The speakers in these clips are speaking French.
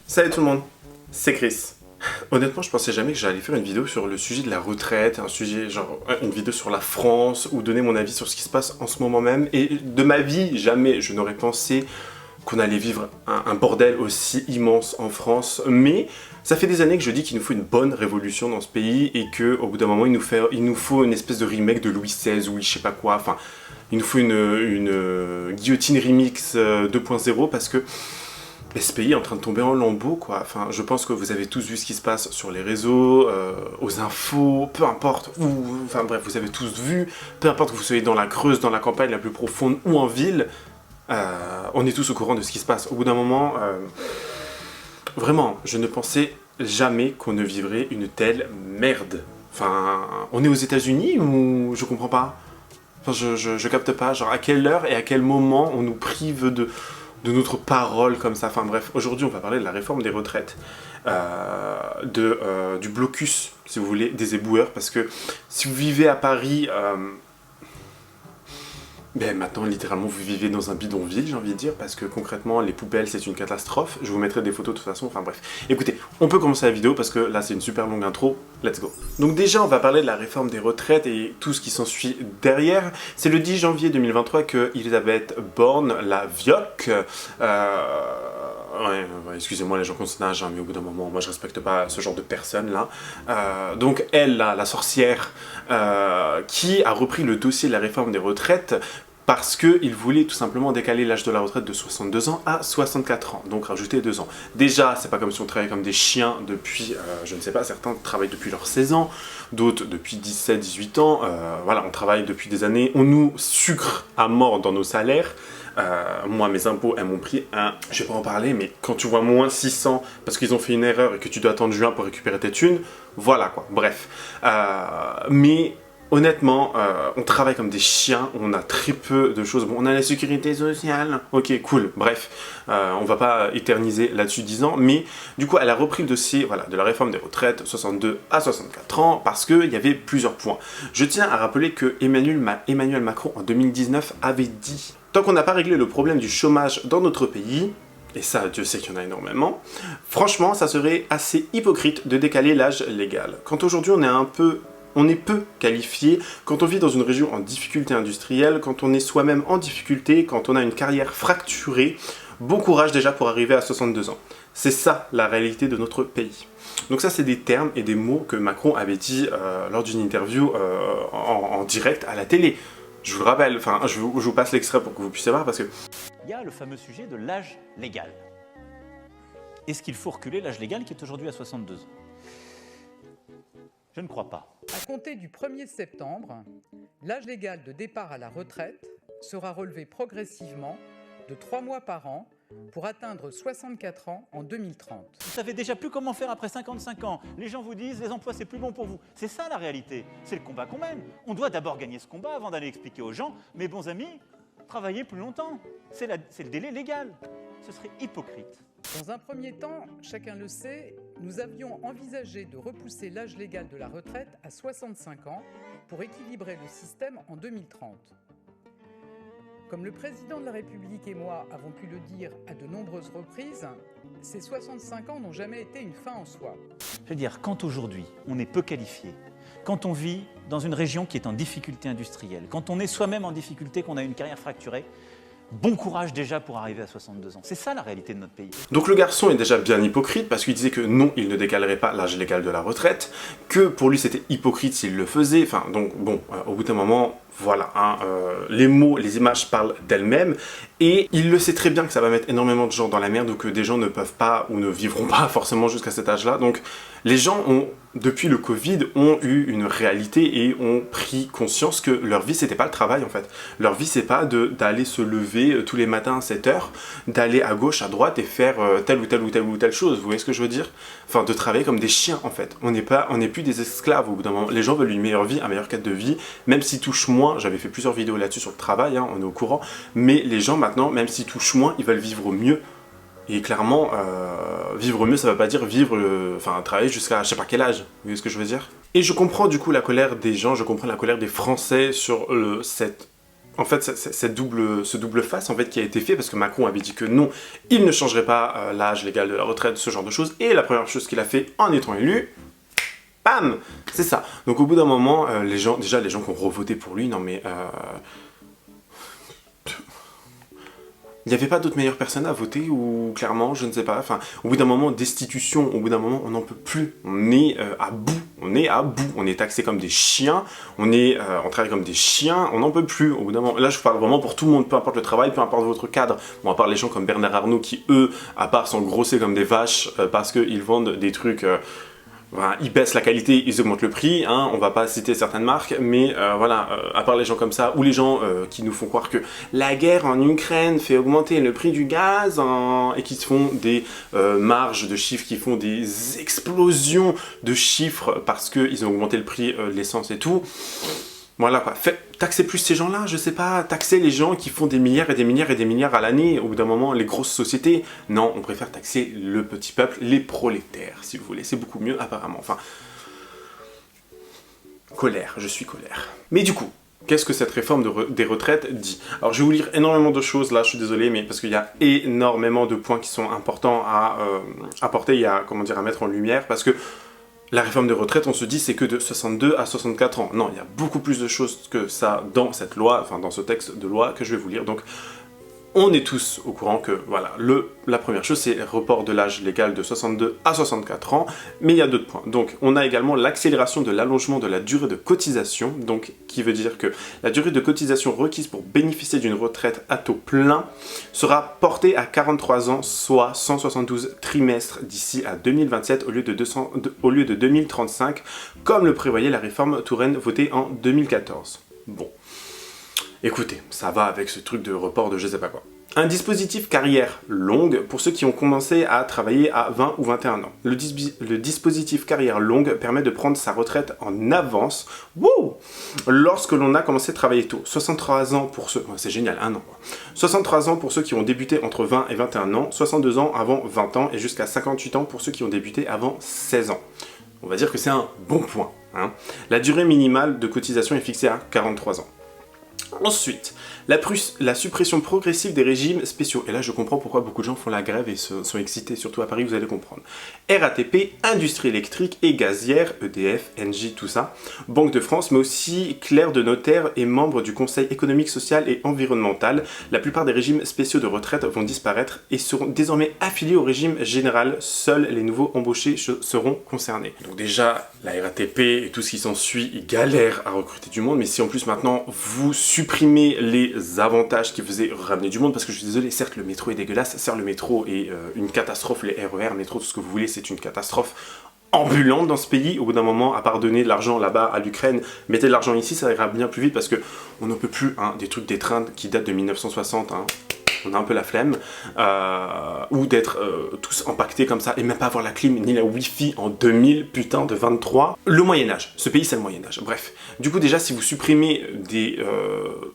Salut tout le monde, c'est Chris. Honnêtement, je pensais jamais que j'allais faire une vidéo sur le sujet de la retraite, un sujet genre une vidéo sur la France ou donner mon avis sur ce qui se passe en ce moment même. Et de ma vie, jamais je n'aurais pensé qu'on allait vivre un bordel aussi immense en France. Mais ça fait des années que je dis qu'il nous faut une bonne révolution dans ce pays et qu'au bout d'un moment, il nous faut une espèce de remake de Louis XVI ou je sais pas quoi. Enfin, il nous faut une guillotine remix 2.0 parce que ce pays est en train de tomber en lambeaux, quoi. Enfin, je pense que vous avez tous vu ce qui se passe sur les réseaux, aux infos, peu importe, enfin bref, vous avez tous vu, peu importe que vous soyez dans la Creuse, dans la campagne la plus profonde ou en ville, on est tous au courant de ce qui se passe. Au bout d'un moment, vraiment, je ne pensais jamais qu'on ne vivrait une telle merde. Enfin, on est aux États-Unis ou je comprends pas? Enfin, je capte pas, genre à quelle heure et à quel moment on nous prive de notre parole comme ça. Enfin bref, aujourd'hui on va parler de la réforme des retraites, du blocus, si vous voulez, des éboueurs, parce que si vous vivez à Paris, maintenant littéralement vous vivez dans un bidonville, j'ai envie de dire, parce que concrètement les poubelles c'est une catastrophe. Je vous mettrai des photos de toute façon, enfin bref. Écoutez, on peut commencer la vidéo parce que là c'est une super longue intro, let's go. Donc déjà on va parler de la réforme des retraites et tout ce qui s'ensuit derrière. C'est le 10 janvier 2023 que Elisabeth Borne, la Vioque, excusez-moi les gens qui ont son âge, hein, mais au bout d'un moment, moi je respecte pas ce genre de personnes là. Donc elle, là, la sorcière, qui a repris le dossier de la réforme des retraites parce qu'il voulait tout simplement décaler l'âge de la retraite de 62 ans à 64 ans, donc rajouter 2 ans. Déjà, c'est pas comme si on travaillait comme des chiens depuis, je ne sais pas, certains travaillent depuis leurs 16 ans, d'autres depuis 17, 18 ans, voilà, on travaille depuis des années, on nous sucre à mort dans nos salaires. Moi, mes impôts, elles m'ont pris je vais pas en parler, mais quand tu vois moins 600 parce qu'ils ont fait une erreur et que tu dois attendre juin pour récupérer tes thunes, voilà quoi, bref. Mais honnêtement, on travaille comme des chiens, on a très peu de choses. Bon, on a la sécurité sociale, ok, cool, bref. On va pas éterniser là-dessus 10 ans, mais du coup, elle a repris le dossier voilà, de la réforme des retraites, 62 à 64 ans, parce qu'il y avait plusieurs points. Je tiens à rappeler que Emmanuel Macron, en 2019, avait dit « Tant qu'on n'a pas réglé le problème du chômage dans notre pays, et ça, Dieu sait qu'il y en a énormément, franchement, ça serait assez hypocrite de décaler l'âge légal. Quand aujourd'hui, on est peu qualifié, quand on vit dans une région en difficulté industrielle, quand on est soi-même en difficulté, quand on a une carrière fracturée, bon courage déjà pour arriver à 62 ans. C'est ça la réalité de notre pays. Donc ça c'est des termes et des mots que Macron avait dit lors d'une interview en direct à la télé. Je vous le rappelle, enfin je vous passe l'extrait pour que vous puissiez voir parce que... Il y a le fameux sujet de l'âge légal. Est-ce qu'il faut reculer l'âge légal qui est aujourd'hui à 62 ans? Je ne crois pas. À compter du 1er septembre, l'âge légal de départ à la retraite sera relevé progressivement de 3 mois par an pour atteindre 64 ans en 2030. Vous savez déjà plus comment faire après 55 ans. Les gens vous disent les emplois c'est plus bon pour vous. C'est ça la réalité, c'est le combat qu'on mène. On doit d'abord gagner ce combat avant d'aller expliquer aux gens, mes bons amis, travaillez plus longtemps. C'est le délai légal. Ce serait hypocrite. Dans un premier temps, chacun le sait, nous avions envisagé de repousser l'âge légal de la retraite à 65 ans pour équilibrer le système en 2030. Comme le président de la République et moi avons pu le dire à de nombreuses reprises, ces 65 ans n'ont jamais été une fin en soi. Je veux dire, quand aujourd'hui on est peu qualifié, quand on vit dans une région qui est en difficulté industrielle, quand on est soi-même en difficulté, qu'on a une carrière fracturée, bon courage déjà pour arriver à 62 ans. C'est ça la réalité de notre pays. Donc le garçon est déjà bien hypocrite parce qu'il disait que non, il ne décalerait pas l'âge légal de la retraite, que pour lui c'était hypocrite s'il le faisait, enfin donc bon, au bout d'un moment, voilà, hein, les mots, les images parlent d'elles-mêmes, et il le sait très bien que ça va mettre énormément de gens dans la merde ou que des gens ne peuvent pas ou ne vivront pas forcément jusqu'à cet âge-là, donc les gens ont, depuis le Covid, ont eu une réalité et ont pris conscience que leur vie c'était pas le travail en fait. Leur vie c'est pas d'aller se lever tous les matins à 7 heures, d'aller à gauche, à droite et faire telle ou telle ou telle ou telle chose, vous voyez ce que je veux dire? Enfin de travailler comme des chiens en fait. On n'est plus des esclaves au bout d'un moment. Les gens veulent une meilleure vie, un meilleur cadre de vie, même s'ils touchent moins, j'avais fait plusieurs vidéos là-dessus sur le travail, hein, on est au courant, mais les gens maintenant, même s'ils touchent moins, ils veulent vivre mieux. Et clairement, vivre mieux, ça veut pas dire vivre, travailler jusqu'à je sais pas quel âge, vous voyez ce que je veux dire? Et je comprends du coup la colère des gens, je comprends la colère des Français sur cette en fait, ce double face en fait, qui a été fait, parce que Macron avait dit que non, il ne changerait pas l'âge légal de la retraite, ce genre de choses, et la première chose qu'il a fait en étant élu, bam, c'est ça. Donc au bout d'un moment, les gens qui ont revoté pour lui, non mais... il n'y avait pas d'autres meilleures personnes à voter, ou clairement, je ne sais pas, enfin, au bout d'un moment, destitution, au bout d'un moment, on n'en peut plus, on est à bout, on est taxé comme des chiens, on travaille comme des chiens, on n'en peut plus, au bout d'un moment, là je parle vraiment pour tout le monde, peu importe le travail, peu importe votre cadre, bon, à part les gens comme Bernard Arnault qui, eux, à part sont grossés comme des vaches, parce qu'ils vendent des trucs... Voilà, ils baissent la qualité, ils augmentent le prix, hein, on va pas citer certaines marques, mais voilà, à part les gens comme ça, ou les gens qui nous font croire que la guerre en Ukraine fait augmenter le prix du gaz, et qui se font des marges de chiffres, qui font des explosions de chiffres parce qu'ils ont augmenté le prix de l'essence et tout. Voilà quoi, taxer plus ces gens-là, je sais pas, taxer les gens qui font des milliards et des milliards et des milliards à l'année, au bout d'un moment, les grosses sociétés. Non, on préfère taxer le petit peuple, les prolétaires, si vous voulez, c'est beaucoup mieux apparemment. Enfin, colère, je suis colère. Mais du coup, qu'est-ce que cette réforme des retraites dit? Alors je vais vous lire énormément de choses là, je suis désolé, mais parce qu'il y a énormément de points qui sont importants à apporter et à, comment dire, à mettre en lumière, parce que la réforme des retraites, on se dit, c'est que de 62 à 64 ans. Non, il y a beaucoup plus de choses que ça dans cette loi, enfin dans ce texte de loi que je vais vous lire. Donc, on est tous au courant que, voilà, la première chose, c'est le report de l'âge légal de 62 à 64 ans, mais il y a d'autres points. Donc, on a également l'accélération de l'allongement de la durée de cotisation, donc, qui veut dire que la durée de cotisation requise pour bénéficier d'une retraite à taux plein sera portée à 43 ans, soit 172 trimestres d'ici à 2027 au lieu de 2035, comme le prévoyait la réforme Touraine votée en 2014. Bon. Écoutez, ça va avec ce truc de report de je sais pas quoi. Un dispositif carrière longue pour ceux qui ont commencé à travailler à 20 ou 21 ans. Le dispositif carrière longue permet de prendre sa retraite en avance, lorsque l'on a commencé à travailler tôt. 63 ans pour ceux... c'est génial, un an. 63 ans pour ceux qui ont débuté entre 20 et 21 ans, 62 ans avant 20 ans et jusqu'à 58 ans pour ceux qui ont débuté avant 16 ans. On va dire que c'est un bon point. Hein. La durée minimale de cotisation est fixée à 43 ans. Ensuite, la suppression progressive des régimes spéciaux. Et là, je comprends pourquoi beaucoup de gens font la grève et sont excités, surtout à Paris, vous allez comprendre. RATP, Industrie électrique et gazière, EDF, Engie, tout ça, Banque de France, mais aussi clercs de notaire et membres du Conseil économique, social et environnemental. La plupart des régimes spéciaux de retraite vont disparaître et seront désormais affiliés au régime général. Seuls les nouveaux embauchés seront concernés. Donc déjà, la RATP et tout ce qui s'ensuit, ils galèrent à recruter du monde, mais si en plus maintenant, vous supprimez les avantages qui faisaient ramener du monde, parce que je suis désolé, certes le métro est dégueulasse, certes le métro est une catastrophe, les RER, métro, tout ce que vous voulez, c'est une catastrophe ambulante dans ce pays. Au bout d'un moment, à part donner de l'argent là-bas à l'Ukraine, mettez de l'argent ici, ça ira bien plus vite, parce que on n'en peut plus, hein, des trucs, des trains qui datent de 1960, hein. On a un peu la flemme, ou d'être tous empaquetés comme ça, et même pas avoir la clim, ni la wifi en 2023. Le Moyen-Âge, ce pays c'est le Moyen-Âge, bref. Du coup déjà, si vous supprimez des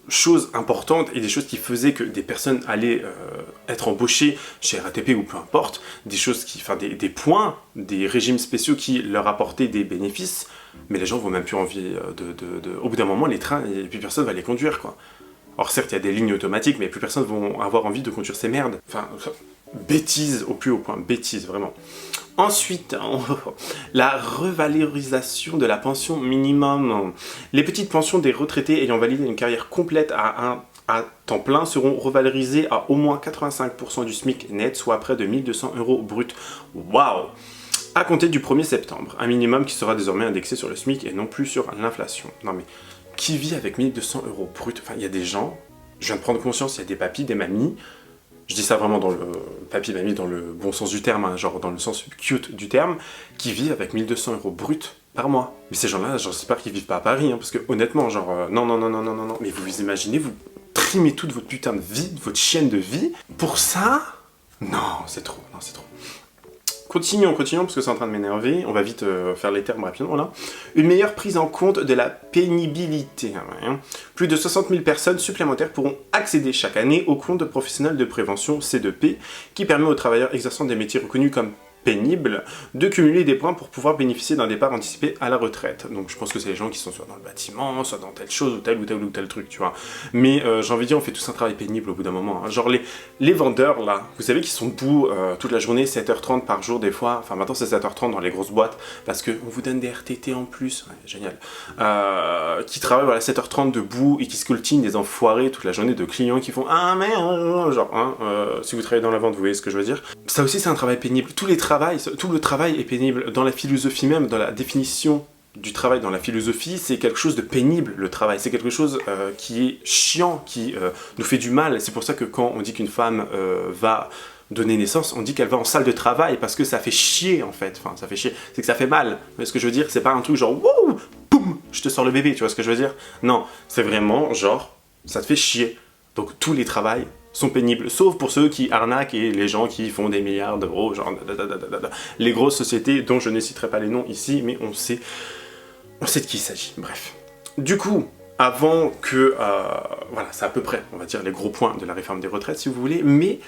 choses importantes, et des choses qui faisaient que des personnes allaient être embauchées chez RATP ou peu importe, des choses qui, enfin des points, des régimes spéciaux qui leur apportaient des bénéfices, mais les gens vont même plus envie au bout d'un moment, les trains, et puis personne va les conduire, quoi. Or certes, il y a des lignes automatiques, mais plus personne va avoir envie de conduire ces merdes. Enfin, bêtise au plus haut point, bêtise, vraiment. Ensuite, la revalorisation de la pension minimum. Les petites pensions des retraités ayant validé une carrière complète à temps plein seront revalorisées à au moins 85% du SMIC net, soit près de 1 200 € brut. Waouh! À compter du 1er septembre, un minimum qui sera désormais indexé sur le SMIC et non plus sur l'inflation. Non mais... qui vit avec 1 200 € brut? Enfin, il y a des gens, je viens de prendre conscience, il y a des papis, des mamies, je dis ça vraiment dans le papy, mamie, dans le bon sens du terme, hein, genre dans le sens cute du terme, qui vivent avec 1 200 € brut par mois. Mais ces gens-là, j'espère qu'ils vivent pas à Paris, hein, parce que honnêtement, genre, non, mais vous imaginez, vous trimez toute votre putain de vie, votre chienne de vie, pour ça? Non, c'est trop, non, c'est trop. Continuons, parce que c'est en train de m'énerver. On va vite faire les termes rapidement, là. Une meilleure prise en compte de la pénibilité. Hein. Plus de 60 000 personnes supplémentaires pourront accéder chaque année au compte professionnel de prévention C2P, qui permet aux travailleurs exerçant des métiers reconnus comme pénible de cumuler des points pour pouvoir bénéficier d'un départ anticipé à la retraite. Donc je pense que c'est les gens qui sont soit dans le bâtiment, soit dans telle chose, ou tel truc, tu vois. Mais j'ai envie de dire, on fait tous un travail pénible au bout d'un moment. Hein. Genre les vendeurs, là, vous savez, qui sont debout toute la journée, 7h30 par jour des fois, enfin maintenant c'est 7h30 dans les grosses boîtes, parce qu'on vous donne des RTT en plus, ouais, génial. Qui travaillent voilà, 7h30 debout et qui scoltinent des enfoirés toute la journée de clients qui font « Ah merde !» Genre, hein, si vous travaillez dans la vente, vous voyez ce que je veux dire. Ça aussi c'est un travail pénible. Tout le travail est pénible. Dans la philosophie même, dans la définition du travail dans la philosophie, c'est quelque chose de pénible, le travail. C'est quelque chose qui est chiant, qui nous fait du mal. C'est pour ça que quand on dit qu'une femme va donner naissance, on dit qu'elle va en salle de travail parce que ça fait chier en fait. Enfin, ça fait chier. C'est que ça fait mal. Vous voyez ce que je veux dire? C'est pas un truc genre « Wouh, boum, je te sors le bébé », tu vois ce que je veux dire? Non, c'est vraiment genre, ça te fait chier. Donc tous les travails sont pénibles, sauf pour ceux qui arnaquent et les gens qui font des milliards d'euros, genre les grosses sociétés dont je ne citerai pas les noms ici, mais on sait de qui il s'agit, bref. Du coup, avant que... voilà, c'est à peu près, on va dire, les gros points de la réforme des retraites, si vous voulez, mais...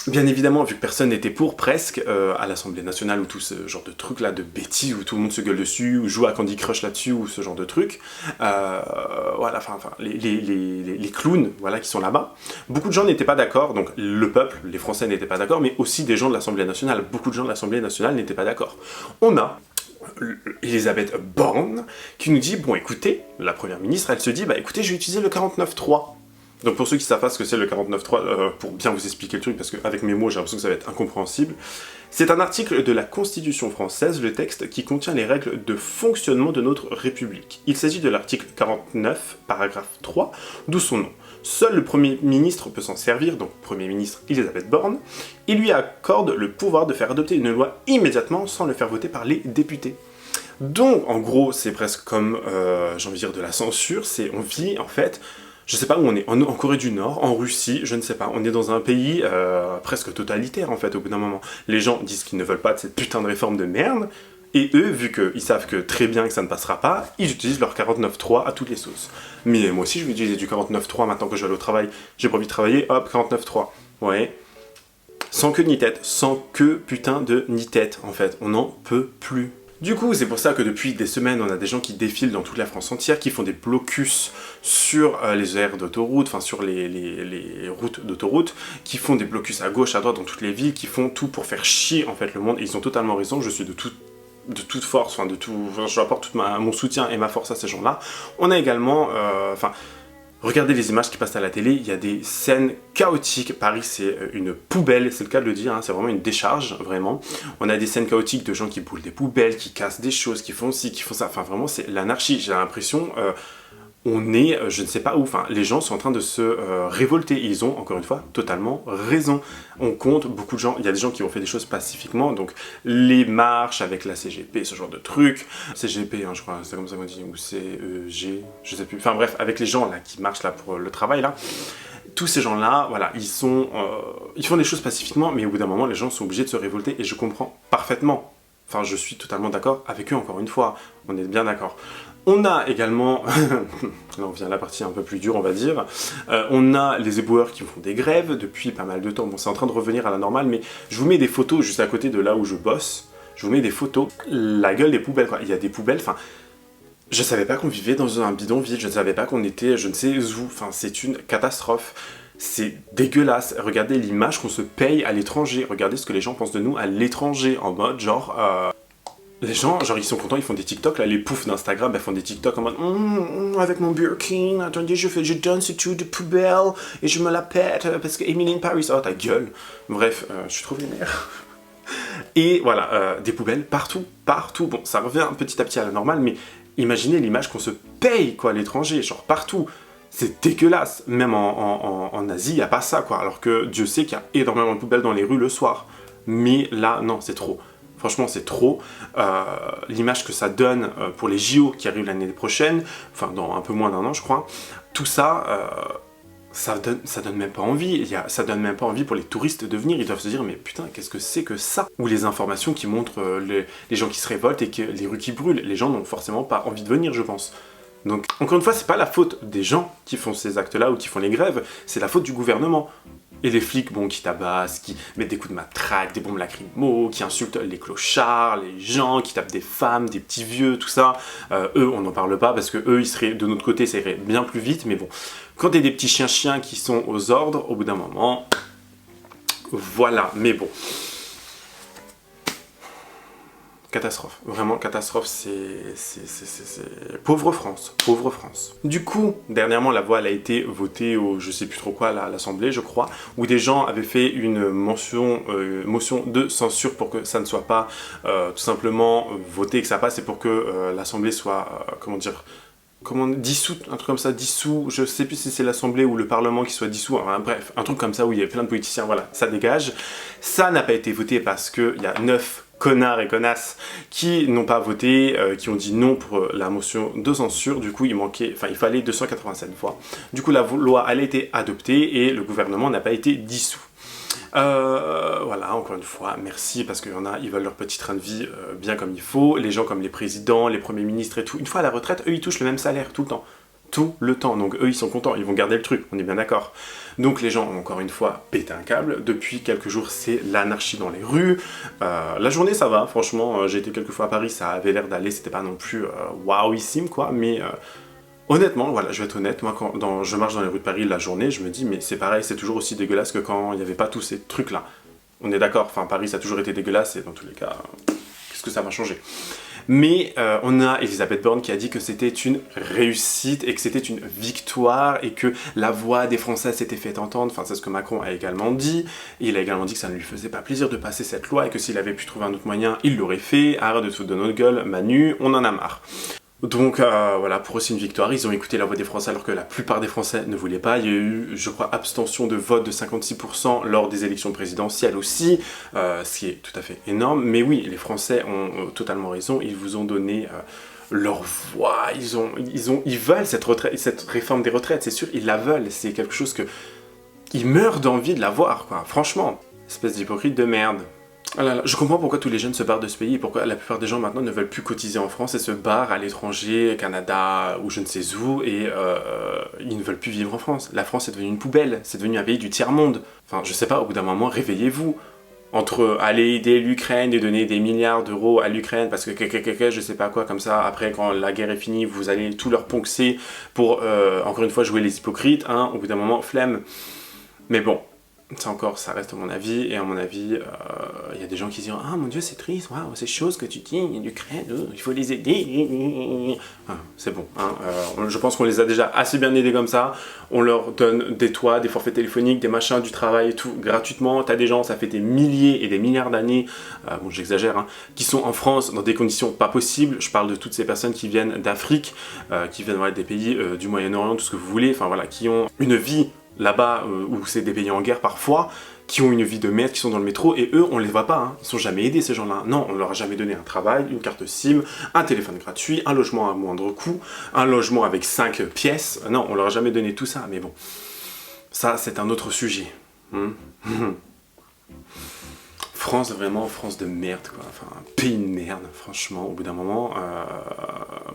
Bien évidemment, vu que personne n'était pour, presque, à l'Assemblée nationale, ou tout ce genre de trucs là, de bêtises, où tout le monde se gueule dessus, ou joue à Candy Crush là-dessus, ou ce genre de trucs, voilà, enfin, les clowns, voilà, qui sont là-bas, beaucoup de gens n'étaient pas d'accord, donc le peuple, les Français n'étaient pas d'accord, mais aussi des gens de l'Assemblée nationale, beaucoup de gens de l'Assemblée nationale n'étaient pas d'accord. On a Elisabeth Borne, qui nous dit, bon écoutez, la première ministre, elle se dit, bah écoutez, je vais utiliser le 49.3. Donc pour ceux qui ne savent pas ce que c'est le 49.3, pour bien vous expliquer le truc, parce qu'avec mes mots j'ai l'impression que ça va être incompréhensible, c'est un article de la Constitution française, le texte qui contient les règles de fonctionnement de notre République. Il s'agit de l'article 49, paragraphe 3, d'où son nom. Seul le Premier ministre peut s'en servir, donc Premier ministre Elisabeth Borne, et lui accorde le pouvoir de faire adopter une loi immédiatement sans le faire voter par les députés. Donc en gros c'est presque comme, j'ai envie de dire, de la censure, on vit en fait... Je sais pas où on est, en Corée du Nord, en Russie, je ne sais pas, on est dans un pays presque totalitaire en fait au bout d'un moment. Les gens disent qu'ils ne veulent pas de cette putain de réforme de merde, et eux, vu qu'ils savent que très bien que ça ne passera pas, ils utilisent leur 49.3 à toutes les sauces. Mais moi aussi je vais utiliser du 49.3 maintenant que je vais aller au travail, j'ai pas envie de travailler, hop, 49.3, ouais. Sans queue ni tête, sans que putain de ni tête en fait, on n'en peut plus. Du coup, c'est pour ça que depuis des semaines, on a des gens qui défilent dans toute la France entière, qui font des blocus sur les aires d'autoroute, enfin sur les routes d'autoroute, qui font des blocus à gauche, à droite, dans toutes les villes, qui font tout pour faire chier en fait le monde, et ils ont totalement raison, je suis de toute force, enfin je apporte tout mon soutien et ma force à ces gens-là. On a également, regardez les images qui passent à la télé, il y a des scènes chaotiques. Paris, c'est une poubelle, c'est le cas de le dire, hein, c'est vraiment une décharge, vraiment. On a des scènes chaotiques de gens qui boulent des poubelles, qui cassent des choses, qui font ci, qui font ça. Enfin, vraiment, c'est l'anarchie. J'ai l'impression, on est, je ne sais pas où, enfin, les gens sont en train de se révolter. Ils ont, encore une fois, totalement raison. On compte beaucoup de gens, il y a des gens qui ont fait des choses pacifiquement, donc les marches avec la CGP, ce genre de trucs. CGP, hein, je crois, c'est comme ça qu'on dit, ou CEG, je sais plus. Enfin bref, avec les gens là qui marchent là pour le travail là. Tous ces gens-là, voilà, ils font des choses pacifiquement, mais au bout d'un moment, les gens sont obligés de se révolter, et je comprends parfaitement. Enfin, je suis totalement d'accord avec eux, encore une fois, on est bien d'accord. On a également, là on vient à la partie un peu plus dure on va dire, on a les éboueurs qui font des grèves depuis pas mal de temps, bon c'est en train de revenir à la normale, mais je vous mets des photos juste à côté de là où je bosse, je vous mets des photos, la gueule des poubelles quoi, il y a des poubelles, enfin, je savais pas qu'on vivait dans un bidonville, je ne savais pas qu'on était je ne sais où, enfin c'est une catastrophe. C'est dégueulasse, regardez l'image qu'on se paye à l'étranger, regardez ce que les gens pensent de nous à l'étranger, en mode genre... Les gens, genre ils sont contents, ils font des TikTok, là les poufs d'Instagram, elles font des TikTok en mode avec mon Birkin, attendez je danse tout de poubelle et je me la pète parce que Emily in Paris, oh ta gueule. Bref, je suis trop vénère. Et voilà, des poubelles partout, bon ça revient petit à petit à la normale, mais imaginez l'image qu'on se paye quoi à l'étranger, genre partout. C'est dégueulasse, même en Asie, il n'y a pas ça quoi, alors que Dieu sait qu'il y a énormément de poubelles dans les rues le soir. Mais là, non, c'est trop. Franchement, c'est trop. L'image que ça donne pour les JO qui arrivent l'année prochaine, enfin dans un peu moins d'1 an je crois, tout ça, ça donne même pas envie. Ça donne même pas envie pour les touristes de venir. Ils doivent se dire mais putain, qu'est-ce que c'est que ça? Ou les informations qui montrent les gens qui se révoltent et que les rues qui brûlent. Les gens n'ont forcément pas envie de venir, je pense. Donc, encore une fois, c'est pas la faute des gens qui font ces actes-là ou qui font les grèves, c'est la faute du gouvernement. Et les flics, bon, qui tabassent, qui mettent des coups de matraque, des bombes lacrymo, qui insultent les clochards, les gens, qui tapent des femmes, des petits vieux, tout ça. Eux, on n'en parle pas parce que eux, ils seraient de notre côté, ça irait bien plus vite. Mais bon, quand t'es des petits chiens qui sont aux ordres, au bout d'un moment, voilà. Mais bon. Catastrophe, vraiment catastrophe, c'est... Pauvre France, pauvre France. Du coup, dernièrement, la voix elle a été votée au, je sais plus trop quoi, à l'Assemblée, je crois, où des gens avaient fait une motion de censure pour que ça ne soit pas tout simplement voté, que ça passe, et pour que l'Assemblée soit, dissoute, un truc comme ça, dissous, je sais plus si c'est l'Assemblée ou le Parlement qui soit dissous, enfin, bref, un truc comme ça où il y a plein de politiciens, voilà, ça dégage. Ça n'a pas été voté parce qu'il y a 9 connards et connasses qui n'ont pas voté, qui ont dit non pour la motion de censure. Du coup, il fallait 287 voix. Du coup, la loi a été adoptée et le gouvernement n'a pas été dissous. Voilà, encore une fois, merci, parce qu'il y en a, ils veulent leur petit train de vie bien comme il faut. Les gens comme les présidents, les premiers ministres et tout, une fois à la retraite, eux, ils touchent le même salaire tout le temps. Tout le temps, donc eux ils sont contents, ils vont garder le truc, on est bien d'accord. Donc les gens ont encore une fois pété un câble, depuis quelques jours c'est l'anarchie dans les rues. La journée ça va, franchement, j'ai été quelques fois à Paris, ça avait l'air d'aller, c'était pas non plus wowissime quoi, mais honnêtement, voilà, je vais être honnête, moi quand je marche dans les rues de Paris la journée, je me dis mais c'est pareil, c'est toujours aussi dégueulasse que quand il n'y avait pas tous ces trucs là. On est d'accord, enfin Paris ça a toujours été dégueulasse et dans tous les cas, qu'est-ce que ça va changer? Mais on a Elisabeth Borne qui a dit que c'était une réussite et que c'était une victoire et que la voix des Français s'était fait entendre. Enfin, c'est ce que Macron a également dit. Et il a également dit que ça ne lui faisait pas plaisir de passer cette loi et que s'il avait pu trouver un autre moyen, il l'aurait fait. Arrête de te foutre de notre gueule, Manu, on en a marre. Donc voilà, pour eux c'est une victoire, ils ont écouté la voix des Français alors que la plupart des Français ne voulaient pas. Il y a eu, je crois, abstention de vote de 56% lors des élections présidentielles aussi, ce qui est tout à fait énorme. Mais oui, les Français ont totalement raison, ils vous ont donné leur voix, ils veulent cette réforme des retraites, c'est sûr, ils la veulent, c'est quelque chose que... Ils meurent d'envie de la voir, quoi, franchement. Espèce d'hypocrite de merde. Ah là là, je comprends pourquoi tous les jeunes se barrent de ce pays et pourquoi la plupart des gens maintenant ne veulent plus cotiser en France et se barrent à l'étranger, Canada ou je ne sais où, et ils ne veulent plus vivre en France. La France est devenue une poubelle, c'est devenu un pays du tiers-monde. Enfin, je sais pas, au bout d'un moment, réveillez-vous. Entre aller aider l'Ukraine et donner des milliards d'euros à l'Ukraine parce que je sais pas quoi comme ça, après quand la guerre est finie, vous allez tout leur poncer pour, encore une fois, jouer les hypocrites, hein, au bout d'un moment, flemme. Mais bon. Ça encore, ça reste mon avis, et à mon avis, il y a des gens qui disent « Ah mon Dieu, c'est triste, wow, c'est chaud ce que tu dis, l'Ukraine, il faut les aider. » C'est bon, hein, je pense qu'on les a déjà assez bien aidés comme ça. On leur donne des toits, des forfaits téléphoniques, des machins, du travail et tout, gratuitement. T'as des gens, ça fait des milliers et des milliards d'années, bon j'exagère, hein, qui sont en France dans des conditions pas possibles. Je parle de toutes ces personnes qui viennent d'Afrique, qui viennent voilà, des pays du Moyen-Orient, tout ce que vous voulez, enfin voilà, qui ont une vie là-bas, où c'est des pays en guerre parfois, qui ont une vie de merde, qui sont dans le métro, et eux, on les voit pas, hein. Ils sont jamais aidés ces gens-là. Non, on leur a jamais donné un travail, une carte SIM, un téléphone gratuit, un logement à moindre coût, un logement avec 5 pièces. Non, on leur a jamais donné tout ça, mais bon. Ça, c'est un autre sujet. France, vraiment, France de merde, quoi. Enfin, un pays de merde, franchement, au bout d'un moment.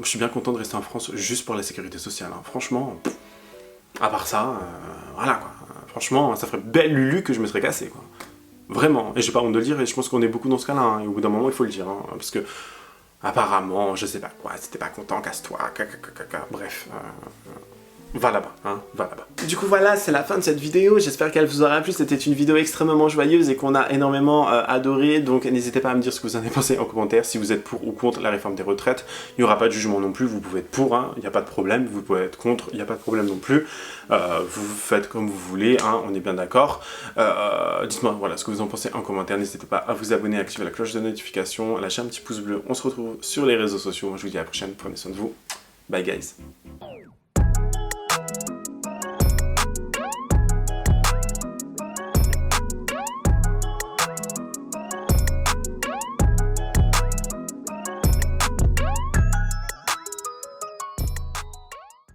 Je suis bien content de rester en France juste pour la sécurité sociale, hein. Franchement... À part ça, voilà quoi. Franchement, ça ferait belle lulu que je me serais cassé quoi. Vraiment. Et j'ai pas honte de le dire, et je pense qu'on est beaucoup dans ce cas-là. Hein. Et au bout d'un moment, il faut le dire. Hein, parce que, apparemment, je sais pas quoi, si t'es pas content, casse-toi. Bref. Va là-bas, hein, va là-bas. Du coup voilà, c'est la fin de cette vidéo, j'espère qu'elle vous aura plu, c'était une vidéo extrêmement joyeuse et qu'on a énormément adoré, donc n'hésitez pas à me dire ce que vous en avez pensé en commentaire, si vous êtes pour ou contre la réforme des retraites, il n'y aura pas de jugement non plus, vous pouvez être pour, il n'y a pas de problème, vous pouvez être contre, il n'y a pas de problème non plus, vous faites comme vous voulez, hein, on est bien d'accord. Dites-moi voilà, ce que vous en pensez en commentaire, n'hésitez pas à vous abonner, à activer la cloche de notification, à lâcher un petit pouce bleu, on se retrouve sur les réseaux sociaux, moi je vous dis à la prochaine, prenez soin de vous, bye guys.